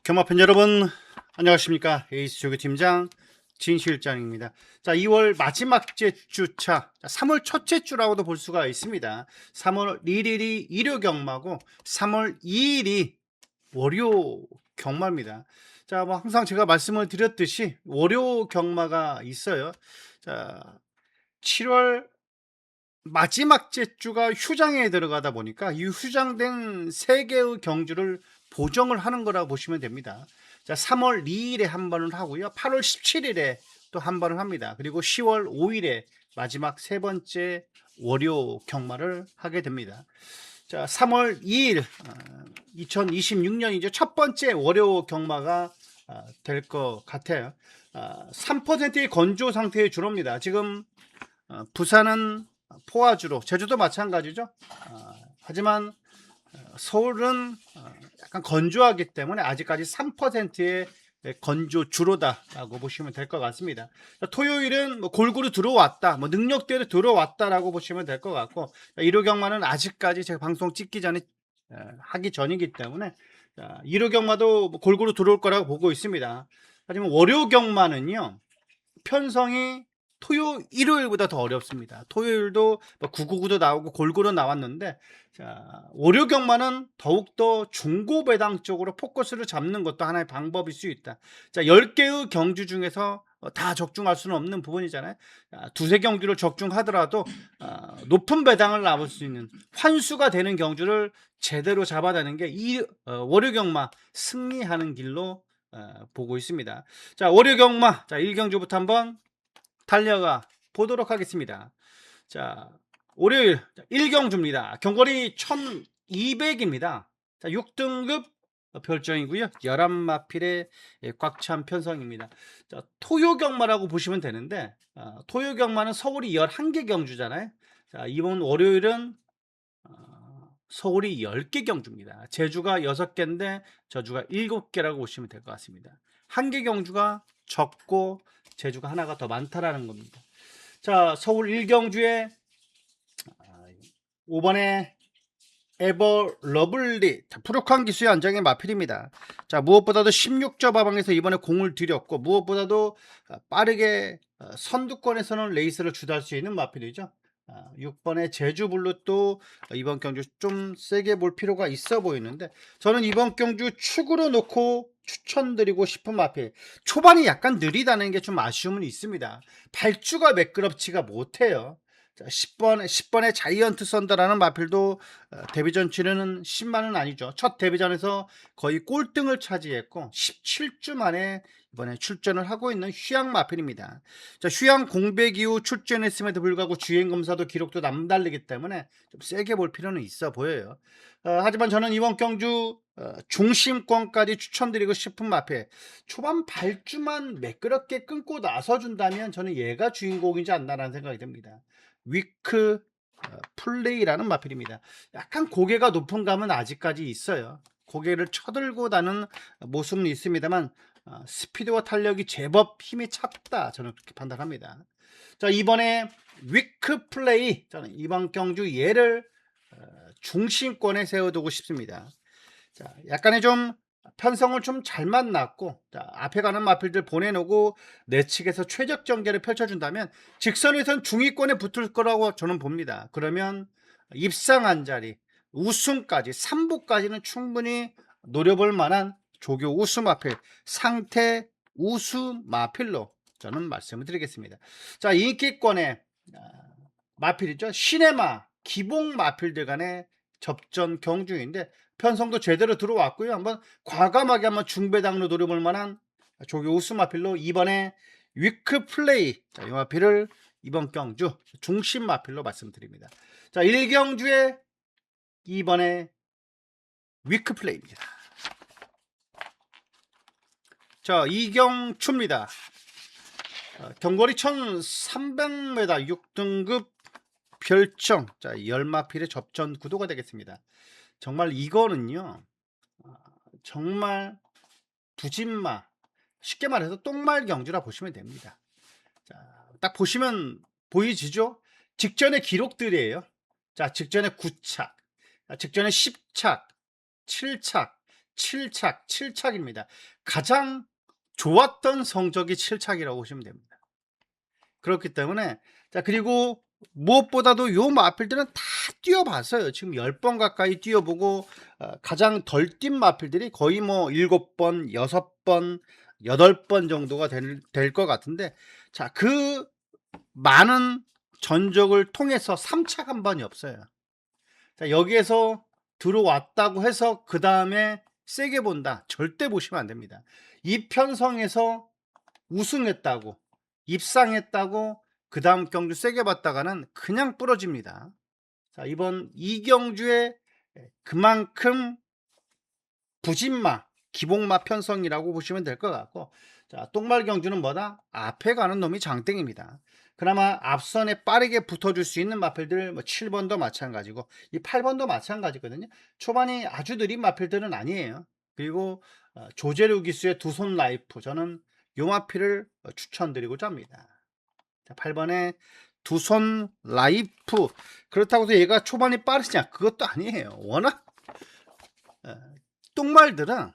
경마팬 여러분, 안녕하십니까? 에이스 조교팀장 진실장입니다. 자, 2월 마지막 주차, 3월 첫째 주라고도 볼 수가 있습니다. 3월 1일이 일요 경마고 3월 2일이 월요 경마입니다. 자, 뭐 항상 제가 말씀을 드렸듯이 월요 경마가 있어요. 자, 7월 마지막 주가 휴장에 들어가다 보니까 이 휴장된 3개의 경주를 보정을 하는 거라고 보시면 됩니다. 자, 3월 2일에 한 번을 하고요. 8월 17일에 또 한 번을 합니다. 그리고 10월 5일에 마지막 세 번째 월요 경마를 하게 됩니다. 자, 3월 2일 2026년이죠. 첫 번째 월요 경마가 될 것 같아요. 3%의 건조 상태의 주로입니다. 지금 부산은 포화주로, 제주도 마찬가지죠. 하지만 서울은 약간 건조하기 때문에 아직까지 3%의 건조 주로다라고 보시면 될 것 같습니다. 토요일은 뭐 골고루 들어왔다, 뭐 능력대로 들어왔다라고 보시면 될 것 같고, 일요 경마는 아직까지 제가 방송 찍기 전에 하기 전이기 때문에 1호 경마도 뭐 골고루 들어올 거라고 보고 있습니다. 하지만 월요 경마는요, 편성이 일요일보다 더 어렵습니다. 토요일도 뭐 999도 나오고 골고루 나왔는데, 자, 월요 경마는 더욱더 중고 배당 쪽으로 포커스를 잡는 것도 하나의 방법일 수 있다. 자, 10개의 경주 중에서 다 적중할 수는 없는 부분이잖아요. 두세 경주를 적중하더라도 높은 배당을 나올 수 있는 환수가 되는 경주를 제대로 잡아내는 게 이 월요 경마 승리하는 길로 보고 있습니다. 자, 월요 경마, 자, 1경주부터 한번 달려가 보도록 하겠습니다. 자, 월요일 1경주입니다. 경거리 1200입니다. 자, 6등급 별정이고요. 11마필의 꽉 찬 편성입니다. 자, 토요경마라고 보시면 되는데, 토요경마는 서울이 11개 경주잖아요. 자, 이번 월요일은 서울이 10개 경주입니다. 제주가 6개인데 저주가 7개라고 보시면 될 것 같습니다. 한 개 경주가 적고 제주가 하나가 더 많다라는 겁니다. 자, 서울 1경주에 5번에 에버 러블리 푸르칸 기수의 안정의 마필입니다. 자, 무엇보다도 16점 하방에서 이번에 공을 들였고, 무엇보다도 빠르게 선두권에서는 레이스를 주도할 수 있는 마필이죠. 6번의 제주블루도 이번 경주 좀 세게 볼 필요가 있어 보이는데, 저는 이번 경주 축으로 놓고 추천드리고 싶은 마필. 초반이 약간 느리다는 게 좀 아쉬움은 있습니다. 발주가 매끄럽지가 못해요. 자, 10번의 자이언트 썬더라는 마필도 데뷔전 치르는 10만은 아니죠. 첫 데뷔전에서 거의 꼴등을 차지했고 17주 만에 이번에 출전을 하고 있는 휴양 마필입니다. 자, 휴양 공백 이후 출전했음에도 불구하고 주행검사도 기록도 남다르기 때문에 좀 세게 볼 필요는 있어 보여요. 하지만 저는 이번 경주 중심권까지 추천드리고 싶은 마필. 초반 발주만 매끄럽게 끊고 나서준다면 저는 얘가 주인공이지 않나라는 생각이 듭니다. 위크 플레이라는 마필입니다. 약간 고개가 높은 감은 아직까지 있어요. 고개를 쳐들고 나는 모습은 있습니다만 스피드와 탄력이 제법 힘이 찼다, 저는 그렇게 판단합니다. 자, 이번에 위크 플레이, 저는 이번 경주 얘를 중심권에 세워두고 싶습니다. 자, 약간의 좀 편성을 좀 잘 만났고, 자, 앞에 가는 마필들 보내놓고 내 측에서 최적 전개를 펼쳐준다면 직선에선 중위권에 붙을 거라고 저는 봅니다. 그러면 입상한 자리, 우승까지 3부까지는 충분히 노려볼 만한 조교 우수 마필, 상태 우수 마필로 저는 말씀을 드리겠습니다. 자, 인기권의 마필이죠. 시네마 기봉 마필들 간의 접전 경주인데 편성도 제대로 들어왔고요. 한번 과감하게 한번 중배당로 노려볼 만한 조교 우수 마필로 이번에 위크 플레이, 자, 이 마필을 이번 경주 중심 마필로 말씀드립니다. 자, 1경주에 이번에 위크 플레이입니다. 자, 이경추입니다. 경거리 1300m 6등급 별정, 자, 열마필의 접전 구도가 되겠습니다. 정말 이거는요, 정말 부진마, 쉽게 말해서 똥말 경주라 보시면 됩니다. 자, 딱 보시면 보이지죠? 직전의 기록들이에요. 자, 직전에 9착, 직전에 10착, 7착, 7착입니다. 가장 좋았던 성적이 7착이라고 보시면 됩니다. 그렇기 때문에 자, 그리고 무엇보다도 요 마필들은 다 뛰어봤어요. 지금 10번 가까이 뛰어보고 가장 덜 뛴 마필들이 거의 뭐 7번, 6번, 8번 정도가 될 것 같은데, 자, 그 많은 전적을 통해서 3착 한 번이 없어요. 자, 여기에서 들어왔다고 해서 그 다음에 세게 본다, 절대 보시면 안 됩니다. 이 편성에서 우승했다고, 입상했다고 그 다음 경주 세게 봤다가는 그냥 부러집니다. 자, 이번 이경주에 그만큼 부진마, 기복마 편성이라고 보시면 될 것 같고, 자, 똥말 경주는 뭐다? 앞에 가는 놈이 장땡입니다. 그나마 앞선에 빠르게 붙어줄 수 있는 마필들, 뭐 7번도 마찬가지고 이 8번도 마찬가지거든요. 초반이 아주 느린 마필들은 아니에요. 그리고 조재료 기수의 두 손 라이프, 저는 요 마필을 추천드리고자 합니다. 자, 8번에 두 손 라이프, 그렇다고 해서 얘가 초반이 빠르냐? 그것도 아니에요. 워낙 똥말들은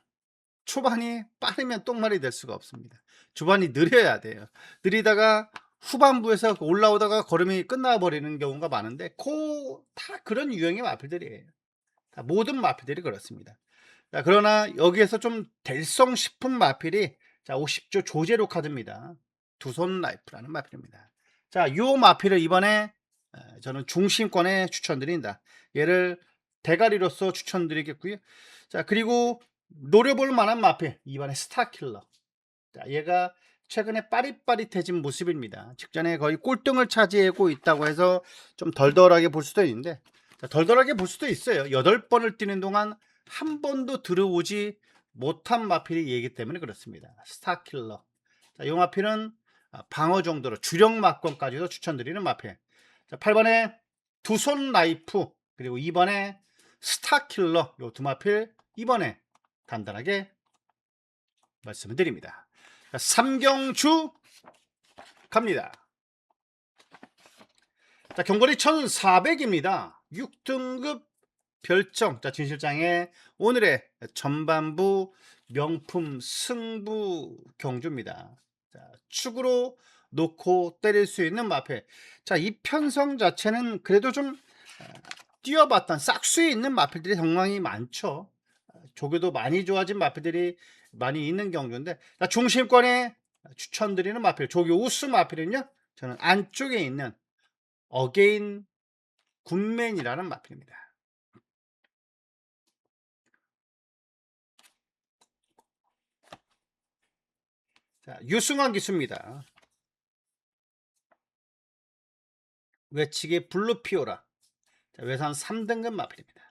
초반이 빠르면 똥말이 될 수가 없습니다. 초반이 느려야 돼요. 느리다가 후반부에서 올라오다가 걸음이 끝나버리는 경우가 많은데, 다 그런 유형의 마필들이에요. 다 모든 마필들이 그렇습니다. 자, 그러나 여기에서 좀 될성 싶은 마필이, 자, 50조 조제로 카드입니다. 두 손 라이프라는 마필입니다. 자, 요 마필을 이번에 저는 중심권에 추천드린다. 얘를 대가리로서 추천드리겠고요. 자, 그리고 노려볼 만한 마필, 이번에 스타킬러. 자, 얘가 최근에 빠릿빠릿해진 모습입니다. 직전에 거의 꼴등을 차지하고 있다고 해서 좀 덜덜하게 볼 수도 있는데, 자, 덜덜하게 볼 수도 있어요. 8번을 뛰는 동안 한 번도 들어오지 못한 마필이 얘기 때문에 그렇습니다. 스타킬러. 자, 이 마필은 방어 정도로 주력 막권까지도 추천드리는 마필. 자, 8번에 두 손 라이프, 그리고 2번에 스타킬러, 요 두 마필 이번에 간단하게 말씀을 드립니다. 자, 삼경주 갑니다. 자, 경거리 1400입니다. 6등급 별정. 자, 진실장의 오늘의 전반부 명품 승부 경주입니다. 자, 축으로 놓고 때릴 수 있는 마필. 자, 이 편성 자체는 그래도 좀 뛰어봤던 싹수에 있는 마필들이 상당히 많죠. 조교도 많이 좋아진 마필들이 많이 있는 경주인데, 자, 중심권에 추천드리는 마필, 조교 우수 마필은요, 저는 안쪽에 있는 어게인 굿맨이라는 마필입니다. 자, 유승환 기수입니다. 외치기 블루피오라. 자, 외산 3등급 마필입니다.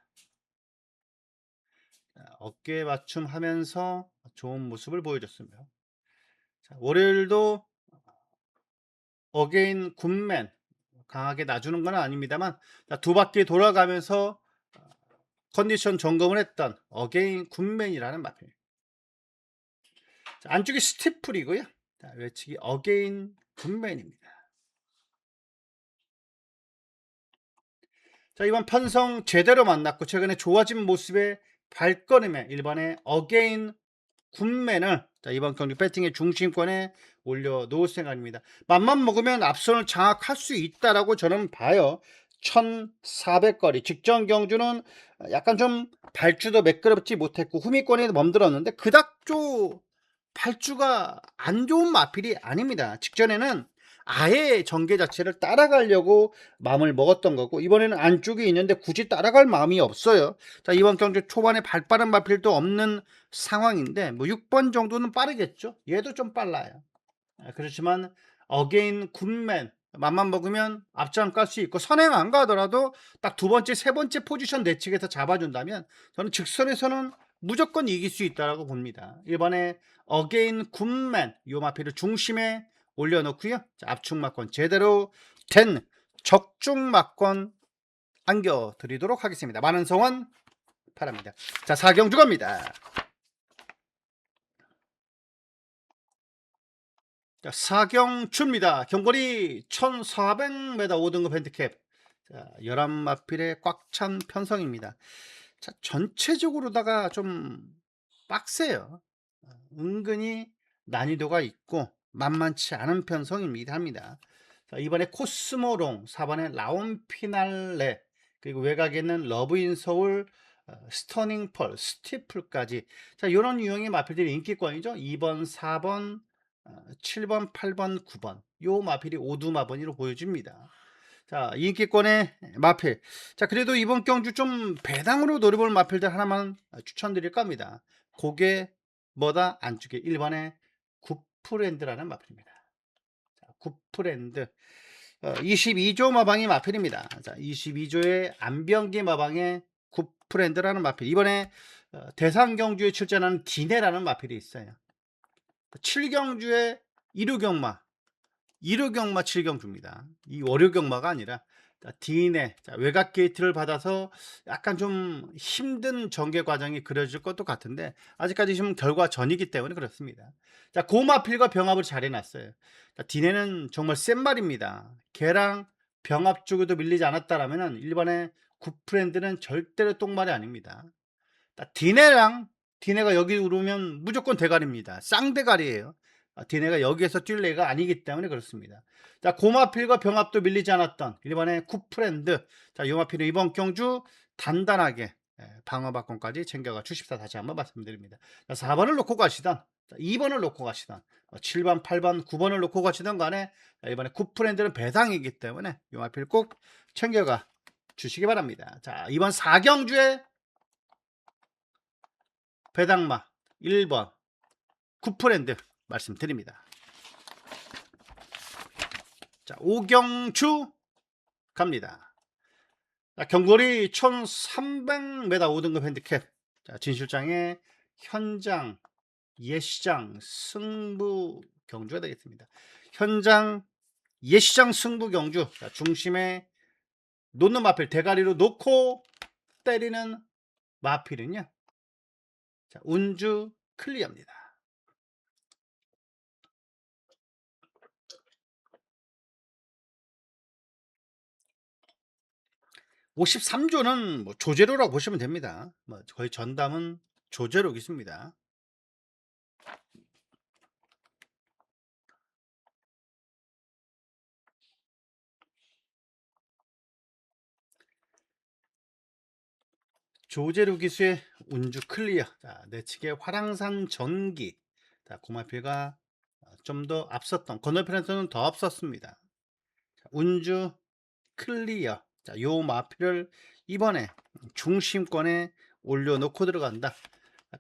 자, 어깨 맞춤 하면서 좋은 모습을 보여줬습니다. 자, 월요일도 어게인 굿맨 강하게 놔주는 건 아닙니다만, 자, 두 바퀴 돌아가면서 컨디션 점검을 했던 어게인 굿맨이라는 마필. 자, 안쪽이 스티플이고요. 자, 외치기 어게인 굿맨입니다. 자, 이번 편성 제대로 만났고 최근에 좋아진 모습의 발걸음에 1번의 어게인 굿맨을, 자, 이번 경기 배팅의 중심권에 올려놓을 생각입니다. 맘만 먹으면 앞선을 장악할 수 있다라고 저는 봐요. 1400거리 직전 경주는 약간 좀 발주도 매끄럽지 못했고 후미권에 멈들었는데, 그닥 발주가 안 좋은 마필이 아닙니다. 직전에는 아예 전개 자체를 따라가려고 마음을 먹었던 거고, 이번에는 안쪽에 있는데 굳이 따라갈 마음이 없어요. 자, 이번 경주 초반에 발빠른 마필도 없는 상황인데, 뭐 6번 정도는 빠르겠죠. 얘도 좀 빨라요. 그렇지만 어게인 굿맨 맘만 먹으면 앞장 깔 수 있고, 선행 안 가더라도 딱 두 번째, 세 번째 포지션 내측에서 잡아준다면 저는 직선에서는 무조건 이길 수 있다고 봅니다. 1번에 어게인 굿맨 요 마필을 중심에 올려놓고요. 자, 압축막권 제대로 된 적중막권 안겨드리도록 하겠습니다. 많은 성원 바랍니다. 자, 4경주 갑니다. 자, 사경주입니다. 경거리 1400m 5등급 핸디캡. 자, 11마필의 꽉 찬 편성입니다. 자, 전체적으로다가 좀 빡세요. 은근히 난이도가 있고 만만치 않은 편성입니다 합니다. 자, 이번에 코스모롱, 4번에 라온 피날레, 그리고 외곽에는 러브 인 서울, 스터닝 펄, 스티플까지. 자, 이런 유형의 마필들이 인기권이죠. 2번, 4번, 7번, 8번, 9번. 요 마필이 오두마번이로 보여집니다. 자, 인기권의 마필. 자, 그래도 이번 경주 좀 배당으로 노려볼 마필들 하나만 추천드릴까 합니다. 그게 뭐다? 안쪽에 1번에 굿프렌드라는 마필입니다. 자, 굿프렌드. 22조 마방이 마필입니다. 자, 22조의 안병기 마방의 굿프렌드라는 마필. 이번에 대상 경주에 출전하는 디네라는 마필이 있어요. 7경주의 1호경마, 1호경마 7경주입니다. 이 월요경마가 아니라 D인의 외곽 게이트를 받아서 약간 좀 힘든 전개 과정이 그려질 것도 같은데 아직까지 좀 결과 전이기 때문에 그렇습니다. 자, 고마필과 병합을 잘 해놨어요. D네는 정말 센 말입니다. 걔랑 병합 쪽에도 밀리지 않았다라면 일반의 굿프렌드는 절대로 똥말이 아닙니다. 디네가 여기 오르면 무조건 대가리입니다. 쌍대가리예요. 디네가 여기에서 뛸 애가 아니기 때문에 그렇습니다. 자, 고마필과 병합도 밀리지 않았던 일본의 쿠프랜드. 자, 요마필은 이번 경주 단단하게 방어박권까지 챙겨가 주십사. 다시 한번 말씀드립니다. 자, 4번을 놓고 가시던, 2번을 놓고 가시던, 7번, 8번, 9번을 놓고 가시던 간에 이번에 쿠프랜드는 배당이기 때문에 요마필 꼭 챙겨가 주시기 바랍니다. 자, 이번 4경주에 배당마 1번 쿠프랜드 말씀드립니다. 자, 오경주 갑니다. 자, 경거리 1300m 5등급 핸디캡. 자, 진실장의 현장 예시장 승부 경주가 되겠습니다. 현장 예시장 승부 경주. 자, 중심에 놓는 마필 대가리로 놓고 때리는 마필은요. 자, 운주 클리어입니다. 53조는 뭐 조제로라고 보시면 됩니다. 뭐 거의 전담은 조제로 있습니다. 조제로 기수의 운주 클리어. 자, 내측의 화랑산 전기. 자, 고마필가 좀 더 앞섰던 건너편에서는 더 앞섰습니다. 자, 운주 클리어. 자, 요 마필을 이번에 중심권에 올려놓고 들어간다.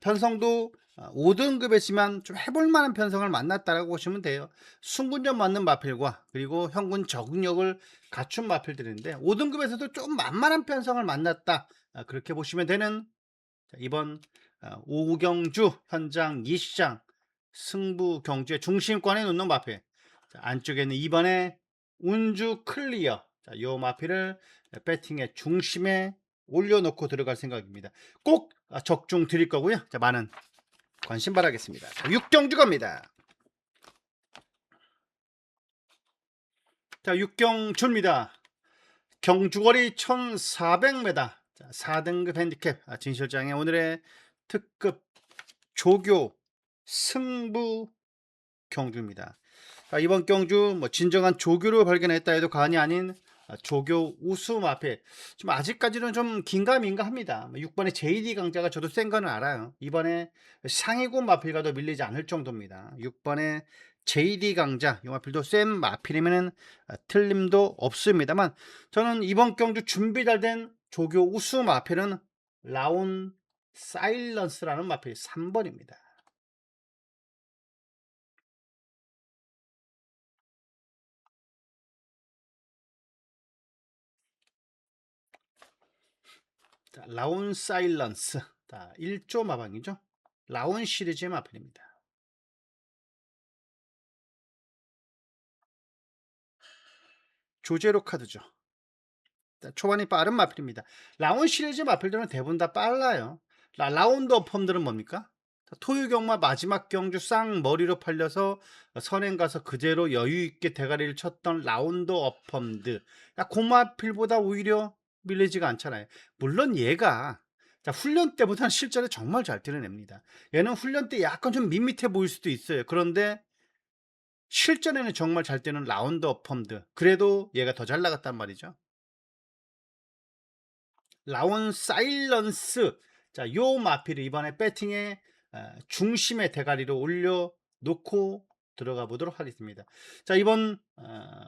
편성도 5등급이지만 좀 해볼 만한 편성을 만났다라고 보시면 돼요. 순군전 맞는 마필과 그리고 현군 적응력을 갖춘 마필들인데 5등급에서도 좀 만만한 편성을 만났다. 그렇게 보시면 되는 이번 오경주 현장 2시장 승부 경주의 중심권에 놓는 마필. 안쪽에는 이번에 운주 클리어. 요 마필을 배팅의 중심에 올려놓고 들어갈 생각입니다. 꼭 적중 드릴 거고요. 많은 관심 바라겠습니다. 6경주 갑니다. 자, 6경주입니다. 경주거리 1400m. 자, 4등급 핸디캡. 진실장의 오늘의 특급 조교 승부 경주입니다. 자, 이번 경주 뭐 진정한 조교를 발견했다 해도 과언이 아닌 조교 우수 앞에 좀 아직까지는 좀 긴가민가 합니다. 6번에 JD 강자가 저도 센 거는 알아요. 이번에 상위군 마필과 도 밀리지 않을 정도입니다. 6번에 JD 강자 이 마필도 센 마필이면은 틀림도 없습니다만 저는 이번 경주 준비 잘 된 조교 우수 마필은 라온 사일런스라는 마필 3번입니다. 자, 라온 사일런스. 자, 1조 마방이죠. 라온 시리즈의 마필입니다. 조제로 카드죠. 자, 초반이 빠른 마필입니다. 라온 시리즈 마필들은 대부분 다 빨라요. 라운드 어펌들은 뭡니까? 토요경마 마지막 경주 쌍머리로 팔려서 선행 가서 그대로 여유있게 대가리를 쳤던 라운드 어펌드. 고마필보다 오히려 밀리지가 않잖아요. 물론 얘가 자, 훈련 때보다는 실전에 정말 잘 때려냅니다. 얘는 훈련 때 약간 좀 밋밋해 보일 수도 있어요. 그런데 실전에는 정말 잘 때는 라운드 업 펌드. 그래도 얘가 더 잘 나갔단 말이죠. 라온 사일런스. 자, 요 마필을 이번에 배팅의 중심의 대가리로 올려 놓고 들어가 보도록 하겠습니다. 자, 이번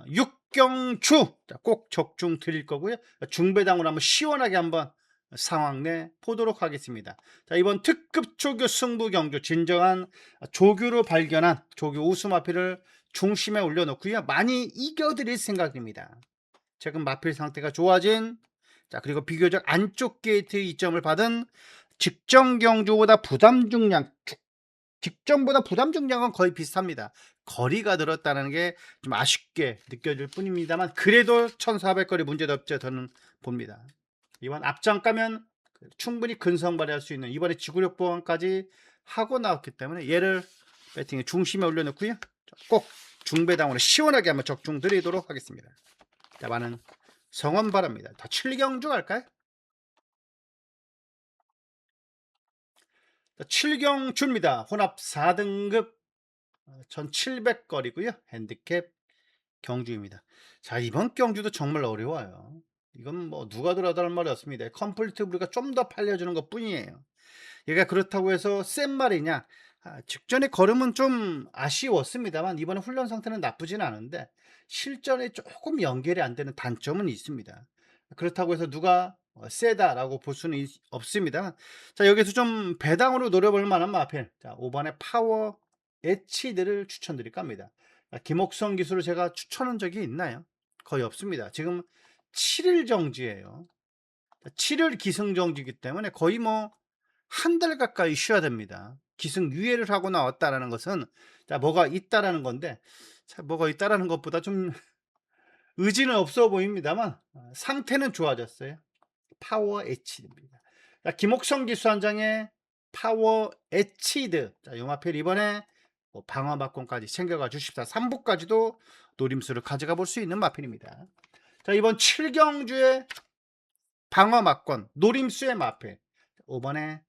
육경주. 자, 꼭 적중 드릴 거고요. 중배당으로 한번 시원하게 한번 상황 내 보도록 하겠습니다. 자, 이번 특급 조교 승부 경주, 진정한 조교로 발견한 조교 우수 마필을 중심에 올려 놓고요. 많이 이겨 드릴 생각입니다. 최근 마필 상태가 좋아진, 자, 그리고 비교적 안쪽 게이트 이점을 받은 직전 경주보다 부담 중량, 직전보다 부담 중량은 거의 비슷합니다. 거리가 늘었다는 게 좀 아쉽게 느껴질 뿐입니다만, 그래도 1400거리 문제도 없죠. 저는 봅니다. 이번 앞장 가면 충분히 근성 발휘할 수 있는, 이번에 지구력 보완까지 하고 나왔기 때문에 얘를 배팅의 중심에 올려놓고요. 꼭 중배당으로 시원하게 한번 적중 드리도록 하겠습니다. 자, 많은 성원 바랍니다. 다 7경주 갈까요? 7경주입니다. 혼합 4등급 1700거리고요. 핸디캡 경주입니다. 자, 이번 경주도 정말 어려워요. 이건 뭐 누가 들어도 할 말이 없습니다. 컴플리트 브리가 좀 더 팔려주는 것 뿐이에요. 얘가 그렇다고 해서 센 말이냐? 직전에 걸음은 좀 아쉬웠습니다만 이번에 훈련 상태는 나쁘진 않은데 실전에 조금 연결이 안 되는 단점은 있습니다. 그렇다고 해서 누가 세다라고 볼 수는 없습니다. 자, 여기서 좀 배당으로 노려볼 만한 마필. 자, 5번의 파워 엣치들을 추천드릴까 합니다. 김옥성 기술을 제가 추천한 적이 있나요? 거의 없습니다. 지금 7일 정지예요. 7일 기승정지이기 때문에 거의 뭐 한 달 가까이 쉬어야 됩니다. 기승 유예를 하고 나왔다라는 것은, 자, 뭐가 있다라는 건데, 자, 뭐가 있다라는 것보다 좀 의지는 없어 보입니다만 상태는 좋아졌어요. 파워 에치드입니다. 자, 김옥성 기수 한 장에 파워 에치드. 자, 요마필 이번에 뭐 방어 막권까지 챙겨가 주십사. 3부까지도 노림수를 가져가 볼 수 있는 마필입니다. 자, 이번 7경주의 방어 막권 노림수의 마필 5번에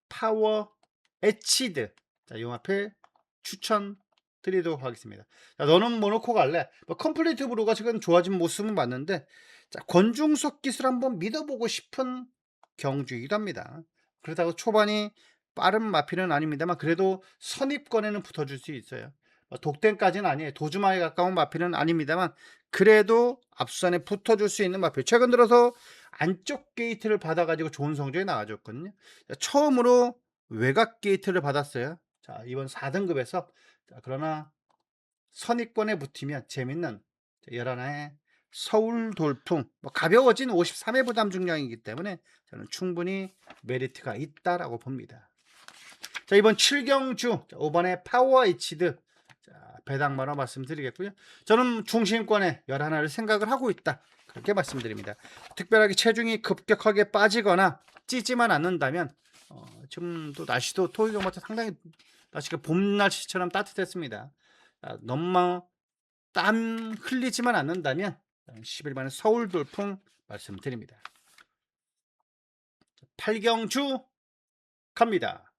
파워 에치드. 자, 요 앞에 추천 드리도록 하겠습니다. 자, 너는 뭐 놓고 갈래? 뭐 컴플리트 브루가 지금 좋아진 모습은 맞는데, 자, 권중석 기술 한번 믿어보고 싶은 경주이기도 합니다. 그렇다고 초반이 빠른 마필은 아닙니다만 그래도 선입권에는 붙어줄 수 있어요. 독땡까지는 아니에요. 도주마에 가까운 마필은 아닙니다만 그래도 앞선에 붙어줄 수 있는 마필. 최근 들어서 안쪽 게이트를 받아가지고 좋은 성적이 나와줬거든요. 처음으로 외곽 게이트를 받았어요. 자, 이번 4등급에서. 자, 그러나 선입권에 붙으면 재밌는 11회 서울 돌풍, 뭐 가벼워진 53회 부담 중량이기 때문에 저는 충분히 메리트가 있다라고 봅니다. 자, 이번 7경주 5번에 파워 에치드. 자, 배당만화 말씀드리겠고요. 저는 중심권에 11회를 생각을 하고 있다, 그렇게 말씀드립니다. 특별하게 체중이 급격하게 빠지거나 찌지만 않는다면 지금 또 날씨도 토요일부터 상당히 날씨가 봄 날씨처럼 따뜻했습니다. 너무 땀 흘리지만 않는다면 11번의 서울 돌풍 말씀드립니다. 8경주 갑니다.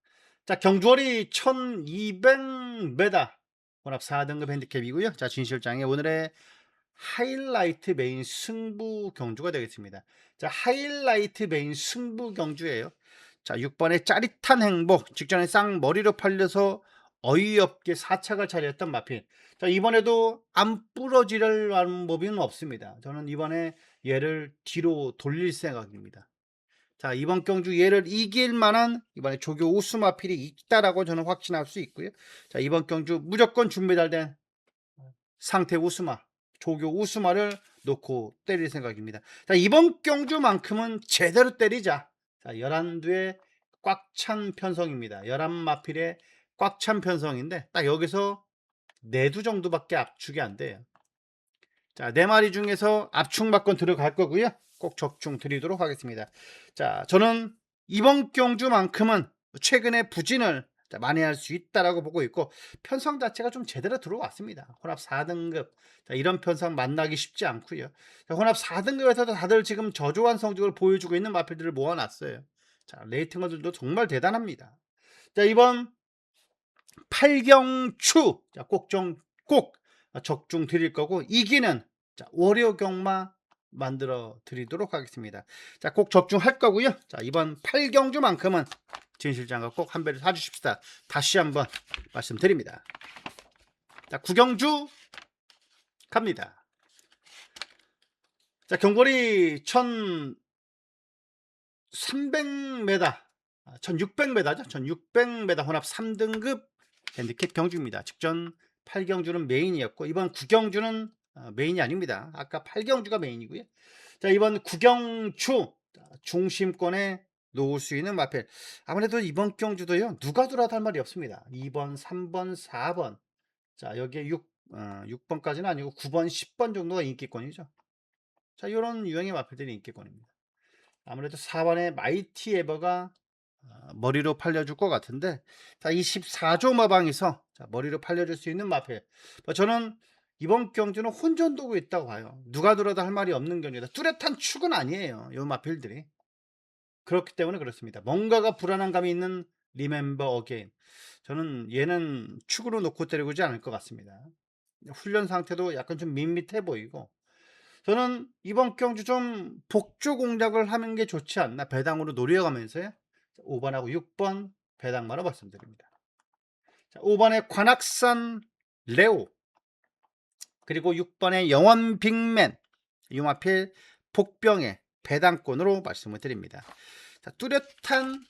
자, 경주월이 1200m 혼합 4등급 핸디캡이고요. 자, 진실장의 오늘의 하이라이트 메인 승부 경주가 되겠습니다. 자, 하이라이트 메인 승부 경주예요. 자, 6번의 짜릿한 행복. 직전에 쌍머리로 팔려서 어이없게 사착을 차렸던 마필. 자, 이번에도 안 부러지려는 방법은 없습니다. 저는 이번에 얘를 뒤로 돌릴 생각입니다. 자, 이번 경주 얘를 이길 만한 이번에 조교 우수 마필이 있다라고 저는 확신할 수 있고요. 자, 이번 경주 무조건 준비 잘 된 상태 우수마, 조교 우수마를 놓고 때릴 생각입니다. 자, 이번 경주만큼은 제대로 때리자. 자, 11두의 꽉 찬 편성입니다. 11마필의 꽉 찬 편성인데 딱 여기서 4두 정도밖에 압축이 안 돼요. 자, 4마리 중에서 압축막권 들어갈 거고요. 꼭 적중 드리도록 하겠습니다. 자, 저는 이번 경주만큼은 최근에 부진을 만회할 수 있다라고 보고 있고 편성 자체가 좀 제대로 들어왔습니다. 혼합 4등급. 자, 이런 편성 만나기 쉽지 않고요. 자, 혼합 4등급에서도 다들 지금 저조한 성적을 보여주고 있는 마필들을 모아놨어요. 자, 레이팅어들도 정말 대단합니다. 자, 이번 팔경추, 자, 꼭 적중 드릴 거고, 이기는 자, 월요경마 만들어 드리도록 하겠습니다. 자, 꼭 적중할 거고요. 자, 이번 팔경주만큼은 진 실장과 꼭 한 배를 사주십시다. 다시 한번 말씀드립니다. 자, 구경주 갑니다. 자, 경거리 1300m, 1600m죠. 1600m 혼합 3등급 핸디캡 경주입니다. 직전 8경주는 메인이었고, 이번 9경주는 메인이 아닙니다. 아까 8경주가 메인이고요. 자, 이번 9경주 중심권에 놓을 수 있는 마필. 아무래도 이번 경주도요, 누가 들어도 할 말이 없습니다. 2번, 3번, 4번. 자, 여기에 6번까지는 아니고 9번, 10번 정도가 인기권이죠. 자, 이런 유형의 마필들이 인기권입니다. 아무래도 4번의 마이티 에버가 머리로 팔려줄 것 같은데, 자, 24조 마방에서 머리로 팔려줄 수 있는 마필. 저는 이번 경주는 혼전도고 있다고 봐요. 누가 들어도 할 말이 없는 경주다. 뚜렷한 축은 아니에요, 이 마필들이. 그렇기 때문에 그렇습니다. 뭔가가 불안한 감이 있는 리멤버 어게인. 저는 얘는 축으로 놓고 때리지 않을 것 같습니다. 훈련 상태도 약간 좀 밋밋해 보이고, 저는 이번 경주 좀 복조 공략을 하는 게 좋지 않나. 배당으로 노려가면서요. 5번하고 6번 배당마로 말씀드립니다. 자, 5번에 관악산 레오, 그리고 6번에 영원 빅맨, 융합필 복병의 배당권으로 말씀을 드립니다. 자, 뚜렷한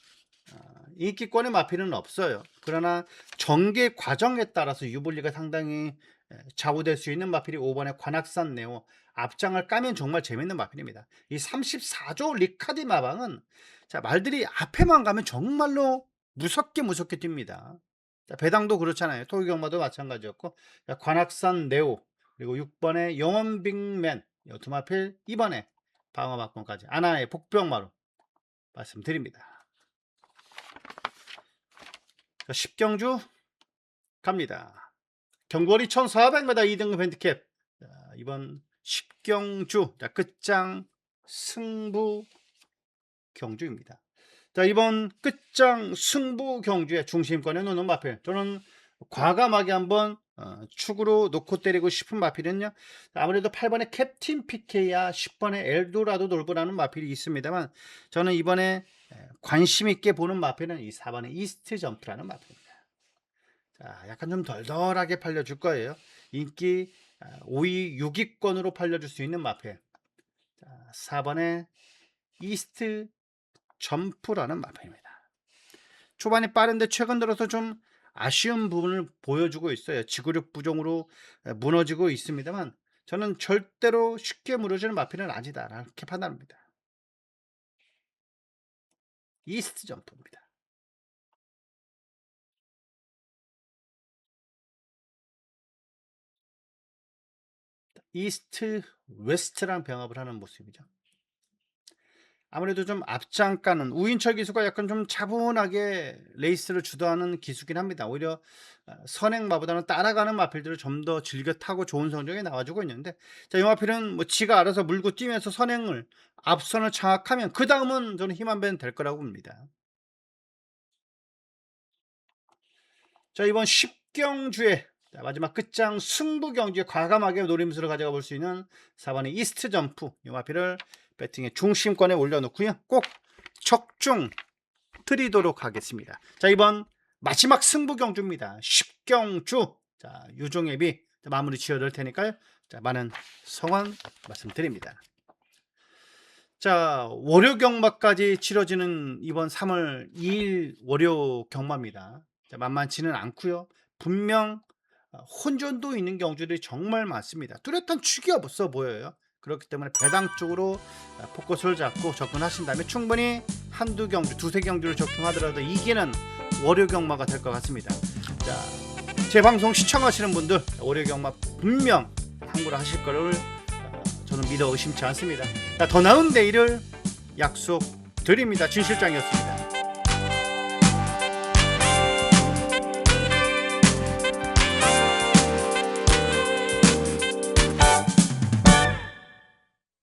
인기권의 마필은 없어요. 그러나 전개 과정에 따라서 유불리가 상당히 좌우될 수 있는 마필이 5번의 관악산 네오, 앞장을 까면 정말 재밌는 마필입니다. 이 34조 리카디 마방은 자, 말들이 앞에만 가면 정말로 무섭게 뜁니다. 자, 배당도 그렇잖아요. 토기경마도 마찬가지였고, 자, 관악산 네오, 그리고 6번의 영원 빅맨, 두 마필, 2번에 방어막권까지 아나의 복병마로 말씀드립니다. 자, 10경주 갑니다. 경거리 1400m 2등급 핸디캡. 자, 이번 10경주 자, 끝장 승부 경주입니다. 자, 이번 끝장 승부 경주의 중심권에 놓는 마필, 저는 과감하게 한번 축으로 놓고 때리고 싶은 마필은요, 아무래도 8번의 캡틴 PK야 10번의 엘도라도 돌보라는 마필이 있습니다만, 저는 이번에 관심 있게 보는 마필은 이 4번의 이스트 점프라는 마필입니다. 자, 약간 좀 덜덜하게 팔려줄 거예요. 인기 5위 6위권으로 팔려줄 수 있는 마필. 자, 4번의 이스트 점프라는 마필입니다. 초반에 빠른데 최근 들어서 좀 아쉬운 부분을 보여주고 있어요. 지구력 부종으로 무너지고 있습니다만, 저는 절대로 쉽게 무너지는 마필은 아니다, 이렇게 판단합니다. 이스트 점프입니다. 이스트 웨스트랑 병합을 하는 모습이죠. 아무래도 좀 앞장가는 우인철 기수가 약간 좀 차분하게 레이스를 주도하는 기수긴 합니다. 오히려 선행마보다는 따라가는 마필들을 좀 더 즐겨 타고 좋은 성적이 나와주고 있는데, 자, 이 마필은 뭐 지가 알아서 물고 뛰면서 선행을 앞선을 장악하면 그 다음은 저는 힘 한 배는 될 거라고 봅니다. 자, 이번 10경주의 마지막 끝장 승부 경주에 과감하게 노림수를 가져가 볼 수 있는 4번의 이스트 점프, 이 마필을 배팅의 중심권에 올려놓고요, 꼭 적중 드리도록 하겠습니다. 자, 이번 마지막 승부 경주입니다. 10경주. 자, 유종앱이 마무리 지어드릴 테니까요, 자, 많은 성원 말씀드립니다. 자, 월요 경마까지 치러지는 이번 3월 2일 월요 경마입니다. 자, 만만치는 않고요. 분명 혼전도 있는 경주들이 정말 많습니다. 뚜렷한 축이 없어 보여요. 그렇기 때문에 배당 쪽으로 포커스를 잡고 접근하신다면 충분히 한두 경주, 두세 경주를 적중하더라도 이기는 월요 경마가 될 것 같습니다. 자, 제 방송 시청하시는 분들 월요 경마 분명 참고를 하실 거를 저는 믿어 의심치 않습니다. 자, 더 나은 내일을 약속드립니다. 진 실장이었습니다.